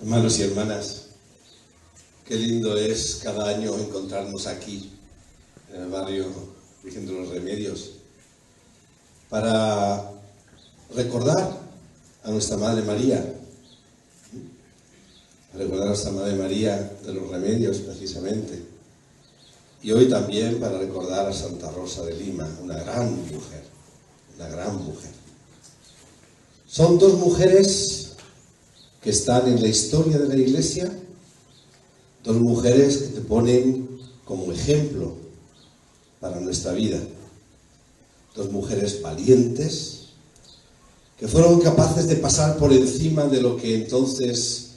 Hermanos y hermanas, qué lindo es cada año encontrarnos aquí, en el barrio Virgen de los Remedios, para recordar a nuestra Madre María, recordar a nuestra Madre María de los Remedios precisamente, y hoy también para recordar a Santa Rosa de Lima, una gran mujer, una gran mujer. Son dos mujeres que están en la historia de la Iglesia, dos mujeres que te ponen como ejemplo para nuestra vida, dos mujeres valientes que fueron capaces de pasar por encima de lo que entonces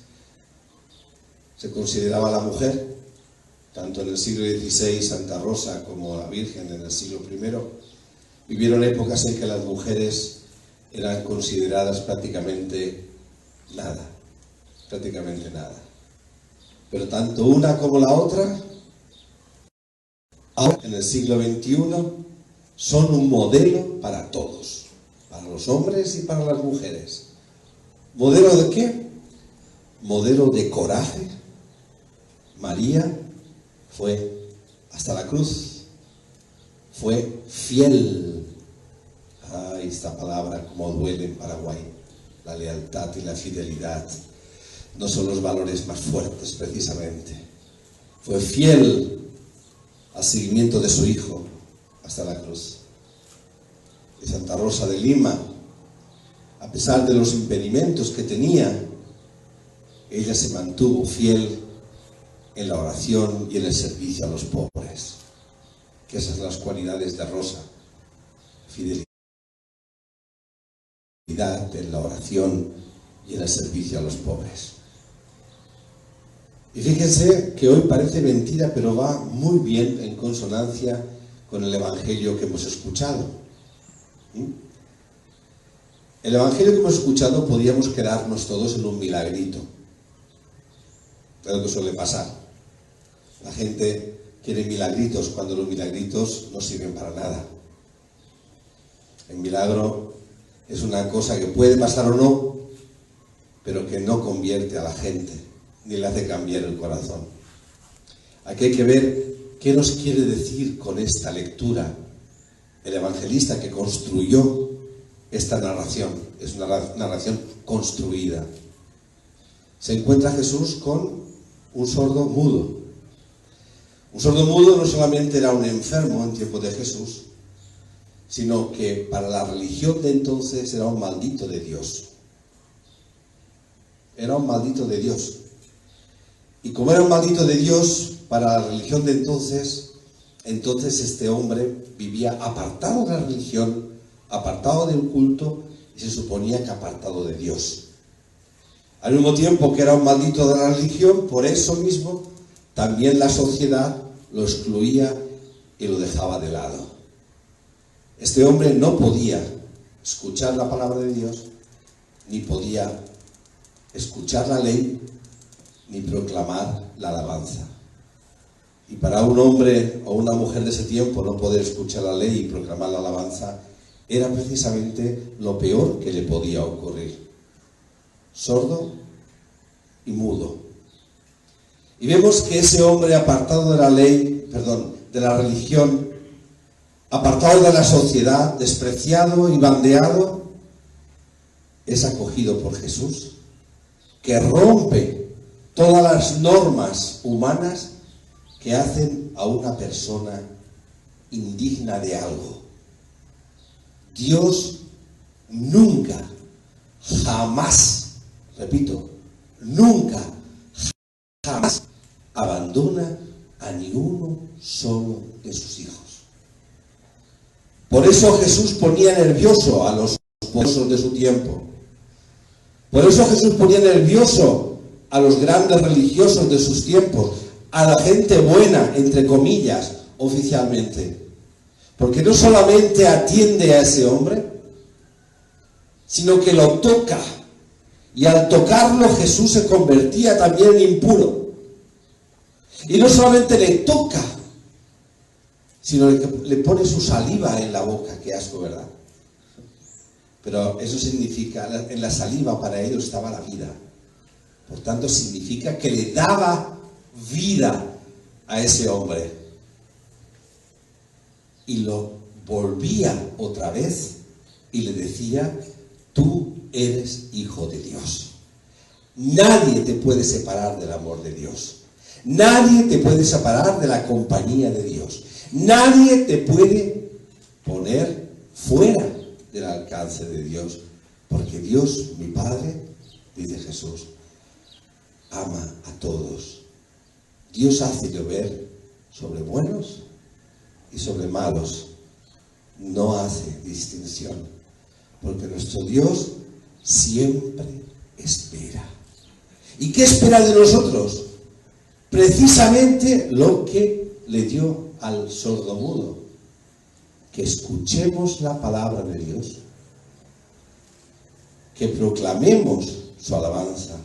se consideraba la mujer, tanto en el siglo XVI Santa Rosa como la Virgen en el siglo I, vivieron épocas en que las mujeres eran consideradas prácticamente nada. Pero tanto una como la otra, ahora en el siglo XXI, son un modelo para todos, para los hombres y para las mujeres. ¿Modelo de qué? Modelo de coraje. María fue hasta la cruz, fue fiel. Ay, esta palabra como duele en Paraguay. La lealtad y la fidelidad no son los valores más fuertes precisamente. Fue fiel al seguimiento de su hijo hasta la cruz. Y Santa Rosa de Lima, a pesar de los impedimentos que tenía, ella se mantuvo fiel en la oración y en el servicio a los pobres. Que esas son las cualidades de Rosa: fidelidad en la oración y en el servicio a los pobres. Y fíjense que hoy parece mentira, pero va muy bien en consonancia con el Evangelio que hemos escuchado. El Evangelio que hemos escuchado podíamos quedarnos todos en un milagrito. Es lo que suele pasar. La gente quiere milagritos cuando los milagritos no sirven para nada. El milagro es una cosa que puede pasar o no, pero que no convierte a la gente, ni le hace cambiar el corazón. Aquí hay que ver qué nos quiere decir con esta lectura el evangelista que construyó esta narración. Es una narración construida. Se encuentra Jesús con un sordo mudo. Un sordo mudo no solamente era un enfermo en tiempo de Jesús, sino que para la religión de entonces era un maldito de Dios. Era un maldito de Dios. Y como era un maldito de Dios para la religión de entonces este hombre vivía apartado de la religión, apartado del culto, y se suponía que apartado de Dios. Al mismo tiempo que era un maldito de la religión, por eso mismo también la sociedad lo excluía y lo dejaba de lado. Este hombre no podía escuchar la palabra de Dios, ni podía escuchar la ley, ni proclamar la alabanza. Y para un hombre o una mujer de ese tiempo no poder escuchar la ley y proclamar la alabanza era precisamente lo peor que le podía ocurrir. Sordo y mudo. Y vemos que ese hombre apartado de la ley, de la religión, apartado de la sociedad, despreciado y bandeado, es acogido por Jesús, que rompe todas las normas humanas que hacen a una persona indigna de algo. Dios nunca, jamás, repito, nunca, jamás abandona a ni uno solo de sus hijos. Por eso Jesús ponía nervioso a los poderosos de su tiempo. Por eso Jesús ponía nervioso a los grandes religiosos de sus tiempos, a la gente buena, entre comillas, oficialmente. Porque no solamente atiende a ese hombre, sino que lo toca. Y al tocarlo Jesús se convertía también en impuro. Y no solamente le toca, sino que le pone su saliva en la boca. Qué asco, ¿verdad? Pero eso significa, en la saliva para ellos estaba la vida. Por tanto, significa que le daba vida a ese hombre. Y lo volvía otra vez y le decía: tú eres hijo de Dios. Nadie te puede separar del amor de Dios. Nadie te puede separar de la compañía de Dios. Nadie te puede poner fuera del alcance de Dios. Porque Dios, mi Padre, dice Jesús, ama a todos. Dios hace llover sobre buenos y sobre malos. No hace distinción. Porque nuestro Dios siempre espera. ¿Y qué espera de nosotros? Precisamente lo que le dio al sordomudo: que escuchemos la palabra de Dios, que proclamemos su alabanza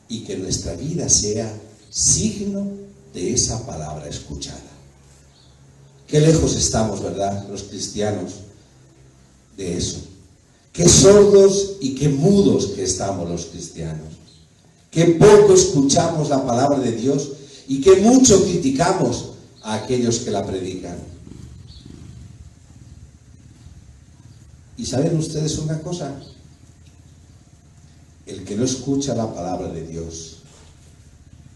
y que nuestra vida sea signo de esa palabra escuchada. Qué lejos estamos, ¿verdad?, los cristianos, de eso. Qué sordos y qué mudos que estamos los cristianos. Qué poco escuchamos la palabra de Dios y qué mucho criticamos a aquellos que la predican. ¿Y saben ustedes una cosa? El que no escucha la palabra de Dios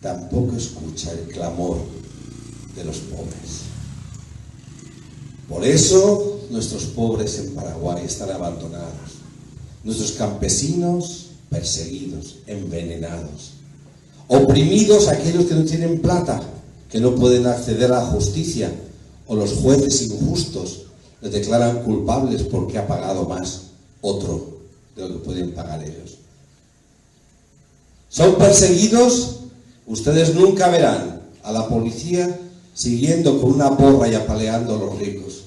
tampoco escucha el clamor de los pobres. Por eso nuestros pobres en Paraguay están abandonados, nuestros campesinos perseguidos, envenenados, oprimidos aquellos que no tienen plata, que no pueden acceder a la justicia, o los jueces injustos les declaran culpables porque ha pagado más otro de lo que pueden pagar ellos. Son perseguidos. Ustedes nunca verán a la policía siguiendo con una porra y apaleando a los ricos.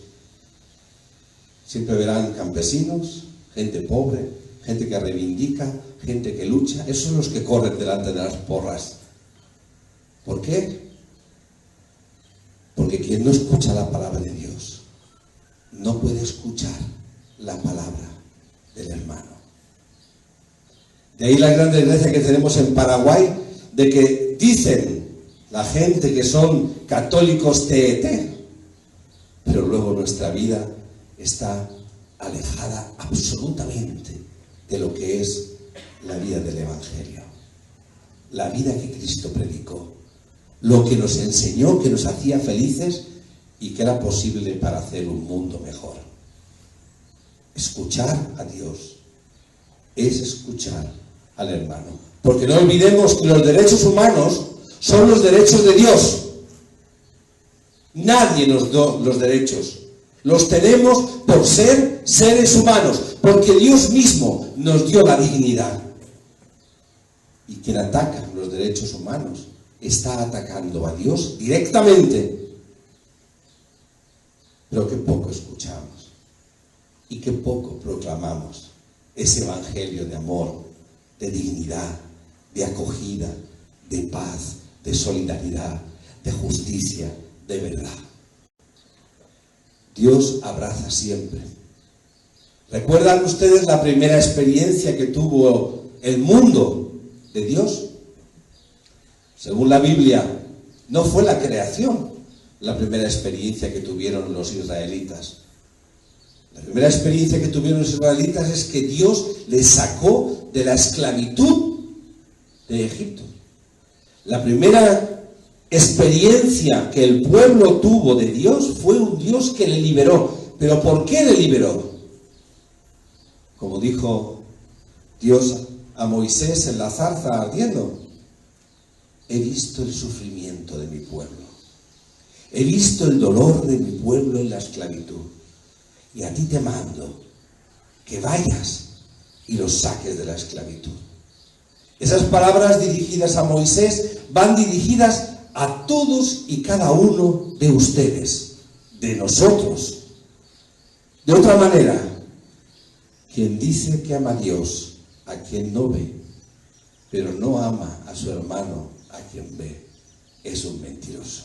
Siempre verán campesinos, gente pobre, gente que reivindica, gente que lucha. Esos son los que corren delante de las porras. ¿Por qué? Porque quien no escucha la palabra de Dios no puede escuchar la palabra del hermano. De ahí la gran desgracia que tenemos en Paraguay, de que dicen la gente que son católicos TET, pero luego nuestra vida está alejada absolutamente de lo que es la vida del Evangelio, la vida que Cristo predicó, lo que nos enseñó, que nos hacía felices y que era posible para hacer un mundo mejor. Escuchar a Dios es escuchar al hermano, porque no olvidemos que los derechos humanos son los derechos de Dios. Nadie nos dio los derechos. Los tenemos por ser seres humanos, porque Dios mismo nos dio la dignidad. Y quien ataca los derechos humanos está atacando a Dios directamente. Pero que poco escuchamos y que poco proclamamos ese evangelio de amor, de dignidad, de acogida, de paz, de solidaridad, de justicia, de verdad. Dios abraza siempre. ¿Recuerdan ustedes la primera experiencia que tuvo el mundo de Dios? Según la Biblia, no fue la creación la primera experiencia que tuvieron los israelitas. La primera experiencia que tuvieron los israelitas es que Dios les sacó de la esclavitud de Egipto. La primera experiencia que el pueblo tuvo de Dios fue un Dios que le liberó. ¿Pero por qué le liberó? Como dijo Dios a Moisés en la zarza ardiendo: he visto el sufrimiento de mi pueblo, he visto el dolor de mi pueblo en la esclavitud, y a ti te mando que vayas y los saques de la esclavitud. Esas palabras dirigidas a Moisés van dirigidas a todos y cada uno de ustedes, de nosotros. De otra manera, quien dice que ama a Dios, a quien no ve, pero no ama a su hermano, a quien ve, es un mentiroso.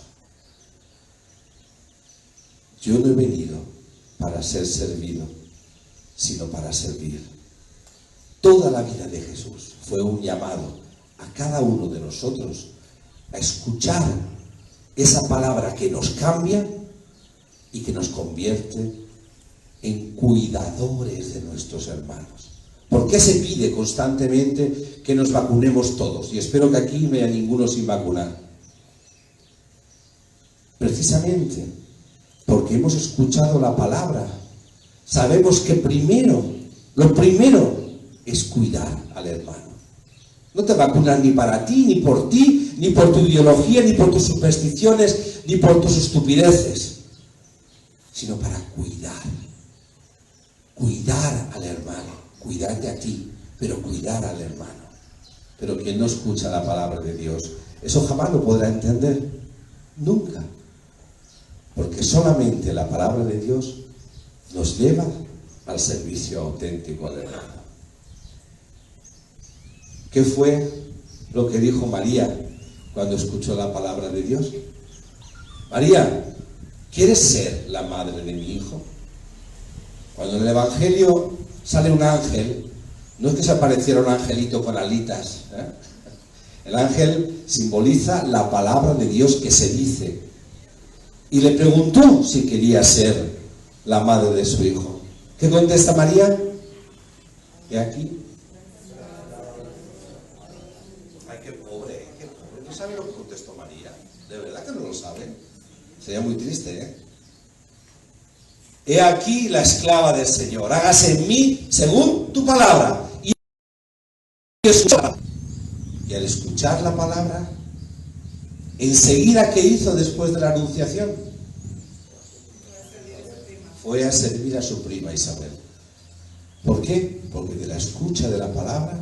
Yo no he venido para ser servido, sino para servir. Toda la vida de Jesús fue un llamado a cada uno de nosotros a escuchar esa palabra que nos cambia y que nos convierte en cuidadores de nuestros hermanos. ¿Por qué se pide constantemente que nos vacunemos todos? Y espero que aquí no haya ninguno sin vacunar. Precisamente porque hemos escuchado la palabra. Sabemos que lo primero es cuidar al hermano. No te vacunas ni para ti, ni por ti, ni por tu ideología, ni por tus supersticiones, ni por tus estupideces, sino para cuidar. Cuidar al hermano, cuidarte a ti, pero cuidar al hermano. Pero quien no escucha la palabra de Dios, eso jamás lo podrá entender, nunca. Porque solamente la palabra de Dios nos lleva al servicio auténtico al hermano. ¿Qué fue lo que dijo María cuando escuchó la palabra de Dios? María, ¿quieres ser la madre de mi hijo? Cuando en el Evangelio sale un ángel, no es que se apareciera un angelito con alitas, ¿eh? El ángel simboliza la palabra de Dios que se dice. Y le preguntó si quería ser la madre de su hijo. ¿Qué contesta María? ¿Y aquí? Ay, qué pobre, qué pobre. ¿No sabe lo que contestó María? De verdad que no lo sabe. Sería muy triste, ¿eh? He aquí la esclava del Señor. Hágase en mí según tu palabra. Y al escuchar la palabra, enseguida, ¿qué hizo después de la anunciación? Fue a servir a su prima Isabel. ¿Por qué? Porque de la escucha de la palabra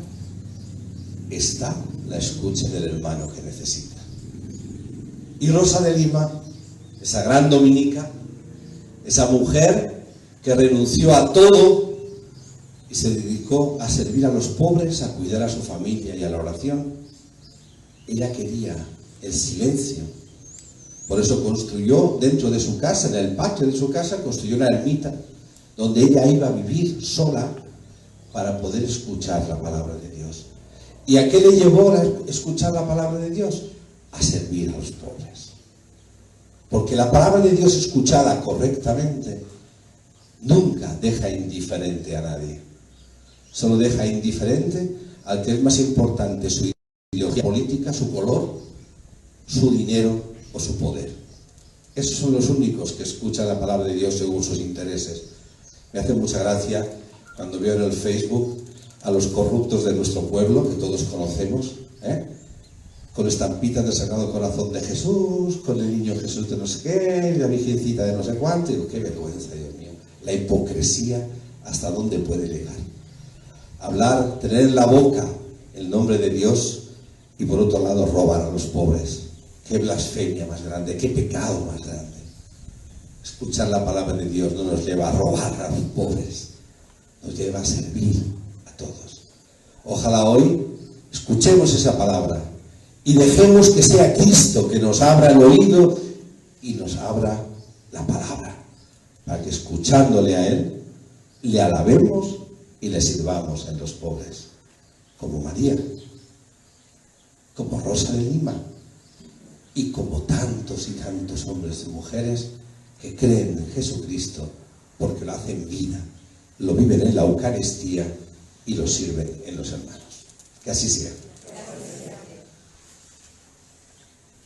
está la escucha del hermano que necesita. Y Rosa de Lima, esa gran dominica, esa mujer que renunció a todo y se dedicó a servir a los pobres, a cuidar a su familia y a la oración, ella quería el silencio. Por eso construyó dentro de su casa, en el patio de su casa, construyó una ermita donde ella iba a vivir sola para poder escuchar la palabra de Dios. ¿Y a qué le llevó a escuchar la palabra de Dios? A servir a los pobres. Porque la palabra de Dios escuchada correctamente nunca deja indiferente a nadie. Solo deja indiferente al que es más importante su ideología política, su color, su dinero o su poder. Esos son los únicos que escuchan la palabra de Dios según sus intereses. Me hace mucha gracia cuando veo en el Facebook a los corruptos de nuestro pueblo, que todos conocemos, con estampitas del Sagrado Corazón de Jesús, con el niño Jesús de no sé qué, la virgencita de no sé cuánto. Digo, qué vergüenza, Dios mío. La hipocresía, ¿hasta dónde puede llegar? Hablar, tener en la boca el nombre de Dios y por otro lado robar a los pobres. Qué blasfemia más grande, qué pecado más grande. Escuchar la palabra de Dios no nos lleva a robar a los pobres, nos lleva a servir a todos. Ojalá hoy escuchemos esa palabra y dejemos que sea Cristo que nos abra el oído y nos abra la palabra, para que escuchándole a Él, le alabemos y le sirvamos en los pobres, como María, como Rosa de Lima, y como tantos y tantos hombres y mujeres que creen en Jesucristo porque lo hacen vida, lo viven en la Eucaristía y lo sirven en los hermanos. Que así sea.